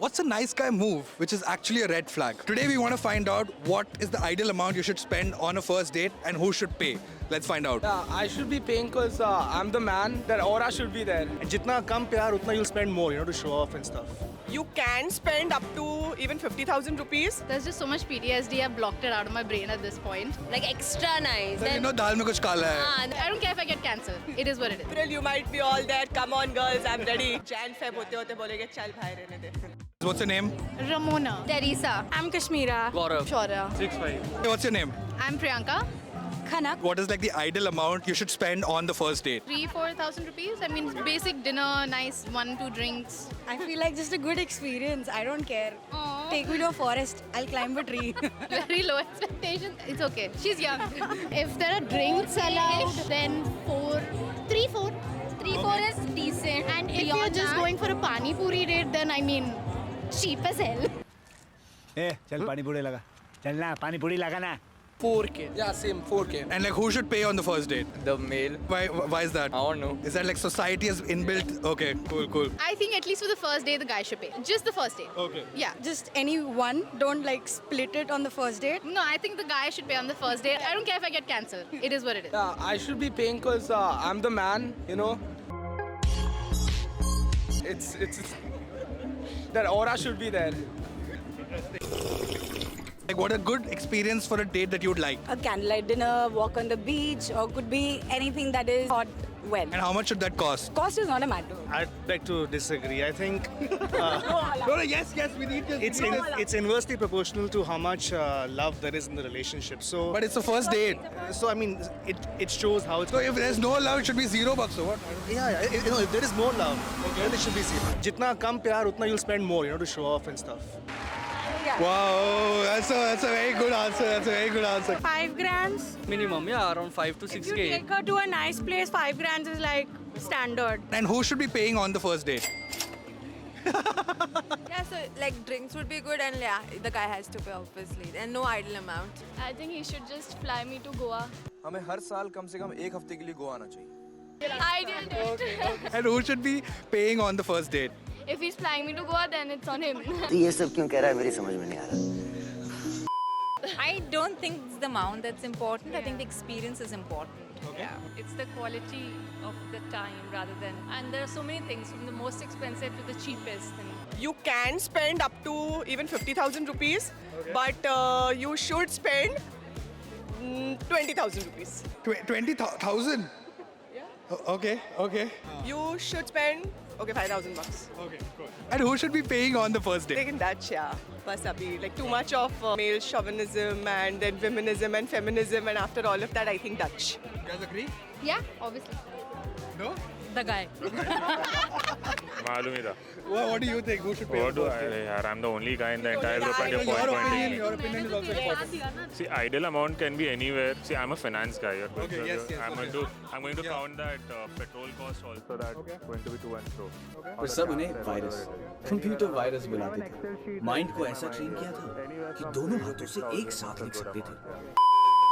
What's a nice guy move which is actually a red flag? Today we want to find out what is the ideal amount you should spend on a first date and who should pay. Let's find out. Yeah, I should be paying because I'm the man. That aura should be there. जितना कम प्यार उतना you'll spend more, to show off and stuff. You can spend up to even 50,000 rupees. There's just so much PTSD, I've blocked it out of my brain at this point. Like extra nice. You know, dal mein kuch kala hai. I don't care if I get cancelled. It is what it is. April, you might be all that. Come on, girls, I'm ready. Jan Feb होते होते बोलेंगे चल भाई रहने दे. What's your name? Ramona. Teresa. I'm Kashmira. Gaurav. Shaurya. Hey, what's your name? I'm Priyanka. Khanak. What is like the ideal amount you should spend on the first date? 3,000-4,000 rupees. I mean, basic dinner, nice 1-2 drinks. I feel like just a good experience. I don't care. Aww. Take me to a forest. I'll climb a tree. Very low expectations. It's okay. She's young. If there are drinks allowed, then 3-4. 3-4 is decent. And if you're just going for a pani puri date, then I mean, cheap as hell. ए चल पानी पूरी लगा चल ना पानी पूरी लगा ना 4K. Yeah, same 4K. And like who should pay on the first date? The male. Why is that? I don't know. Is that like society has inbuilt? Okay, cool. I think at least for the first day, the guy should pay. Just the first day. Okay. Yeah. Just any one. Don't like split it on the first date. No, I think the guy should pay on the first date. I don't care if I get cancelled. It is what it is. Yeah, I should be paying because I'm the man. It's that aura should be there. Like what a good experience for a date that you would like. A candlelight dinner, walk on the beach, or could be anything that is hot well. And how much should that cost? Cost is not a matter. I'd like to disagree. I think Yes, we need to. it's inversely proportional to how much love there is in the relationship. So, But it's the first date. I mean, it shows how it's. So if there's no love, it should be $0 or what? Yeah, if there is no love, then it should be zero. जितना कम प्यार उतना you'll spend more, to show off and stuff. Wow, that's a very good answer. 5 grand. Minimum, yeah, around 5 to If you 6K. take her to a nice place, 5 grand is like standard. And who should be paying on the first date? Yeah, so like drinks would be good and yeah, the guy has to pay obviously and no ideal amount. I think he should just fly me to Goa. हमें हर साल कम से कम एक हफ्ते के लिए गोवा आना चाहिए. Ideal date. And who should be paying on the first date? If he's flying me to Goa, then it's on him. ये सब क्यों कह रहा है मेरी समझ में नहीं आ रहा. I don't think it's the amount that's important. I think the experience is important. Yeah, it's the quality of the time rather than. And there are so many things from the most expensive to the cheapest. And You can spend up to even 50,000 rupees, but you should spend 20,000 rupees. 20,000? Yeah. Okay. You should spend 5,000 bucks. And who should be paying on the first date? Taking Dutch, yeah. Bas abhi, like too much of male chauvinism and then feminism and feminism, and after all of that, I think Dutch. You guys agree? yeah, obviously. No? The guy. मालूम ही था. What do you think? Who should pay? What do I? यार, I'm the only guy in the entire group and you're pointing. Your opinion is also important. See, ideal amount can be anywhere. See, I'm a finance guy. Okay, yes, I'm okay. going to count that petrol cost also. That's going to be to and fro. और सब उन्हें virus, computer virus बुलाते थे. Mind को ऐसा train किया था कि दोनों हाथों से एक साथ लिख सकते थे.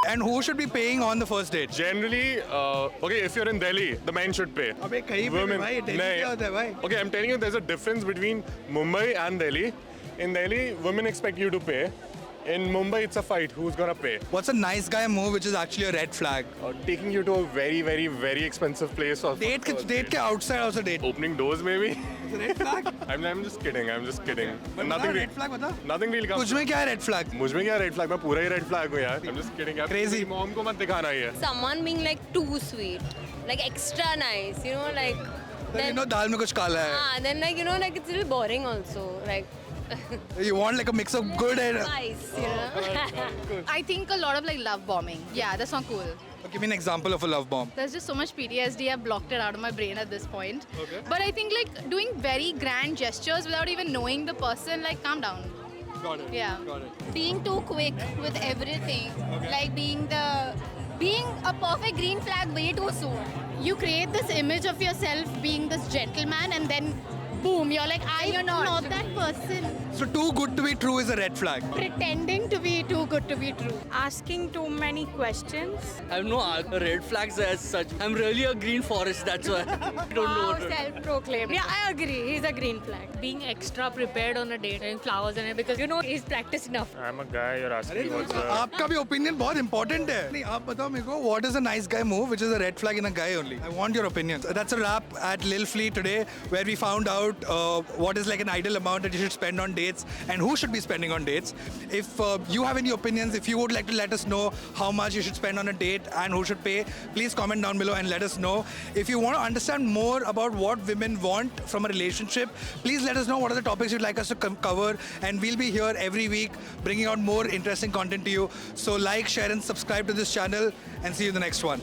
And who should be paying on the first date? Generally, okay, if you're in Delhi, the men should pay. अबे कहीं पे भी भाई Delhi क्या होता है भाई? Okay, I'm telling you, there's a difference between Mumbai and Delhi. In Delhi, women expect you to pay. In Mumbai, it's a fight. Who's gonna pay? What's a nice guy move which is actually a red flag? Taking you to a very, very, very expensive place. Date के outside also date. Opening doors, maybe. It's a red flag. I'm just kidding. बता red flag बता. Nothing really comes. तुझ में क्या है red flag? मुझ में क्या red flag? मैं पूरा ही red flag हूँ यार. I'm just kidding. यार. Crazy. Mom को मत दिखाना ये. Someone being like too sweet, like extra nice, like. You know दाल में कुछ काला है. Then like like it's a little boring also, like. You want like a mix of good and. Nice, I think a lot of like love bombing. Yeah, that's not cool. Give me an example of a love bomb. There's just so much PTSD, I've blocked it out of my brain at this point. Okay. But I think like doing very grand gestures without even knowing the person, like calm down. Got it. Yeah. Got it. Being too quick with everything, like being a perfect green flag way too soon. You create this image of yourself being this gentleman and then boom, you're like, I'm not that person. So too good to be true is a red flag. Pretending to be too good to be true. Asking too many questions. I have no red flags as such. I'm really a green forest, that's why. I don't know what to do. Self-proclaimed. Yeah, I agree. He's a green flag. Being extra prepared on a date and flowers and it because you know he's practiced enough. I'm a guy, you're asking me what's आपका भी opinion बहुत important है. नहीं, आप बताओ मेरे को, what is a nice guy move, which is a red flag in a guy only? I want your opinions. That's a wrap at Lil Flea today, where we found out what is like an ideal amount that you should spend on dates and who should be spending on dates. If you have any opinions, if you would like to let us know how much you should spend on a date and who should pay, please comment down below and let us know. If you want to understand more about what women want from a relationship, please let us know what are the topics you'd like us to cover, and we'll be here every week bringing out more interesting content to you. So like, share and subscribe to this channel, and see you in the next one.